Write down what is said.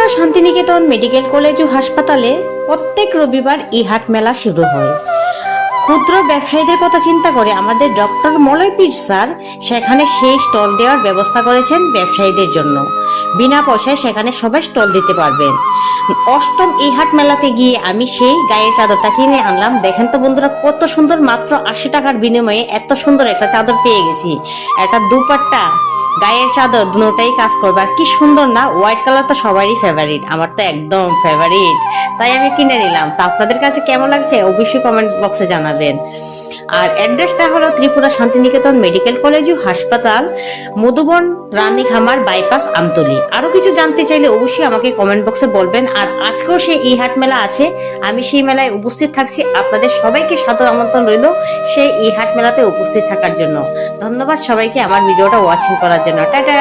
Tripura Santiniketan medical college ও হাসপাতালে প্রত্যেক রবিবার এই হাট মেলা শুরু হয়। ক্ষুদ্র ব্যবসায়ীদের কথা চিন্তা করে আমাদের ডক্টর মলয় পীর স্যার সেখানে সেই স্টল দেওয়ার ব্যবস্থা করেছেন ব্যবসায়ীদের জন্য। বিনা পয়সায় সেখানে সবাই স্টল দিতে পারবেন। অষ্টম এই হাট মেলাতে গিয়ে আমি সেই গায়ের চাদরটা কিনে আনলাম। দেখেন তো বন্ধুরা, কত সুন্দর, মাত্র 80 টাকার বিনিময়ে এত সুন্দর একটা চাদর পেয়ে গেছি। একটা দুপাট্টা, গায়ের চাদর, দুটোটাই কাজ করবে। আর কি সুন্দর না, হোয়াইট কালার তো সবারই ফেভারিট, আমার তো একদম ফেভারিট, তাই আমি কিনে নিলাম। তা আপনাদের কাছে কেমন লাগছে অবশ্যই কমেন্ট বক্সে জানাবেন। আর অ্যাড্রেসটা হলো ত্রিপুরা শান্তিনিকেতন মেডিকেল কলেজ ও হাসপাতাল, মধুবন, রানীখামার বাইপাস, আমতলী। আরো কিছু জানতে চাইলে অবশ্যই আমাকে কমেন্ট বক্সে বলবেন। আর আজকেও সেই ই হাট মেলা আছে, আমি সেই মেলায় উপস্থিত থাকছি। আপনাদের সবাইকে সাদর আমন্ত্রণ রইল সেই ই হাট মেলাতে উপস্থিত থাকার জন্য। ধন্যবাদ সবাইকে আমার ভিডিওটা ওয়াচিং করার জন্য। টাটা।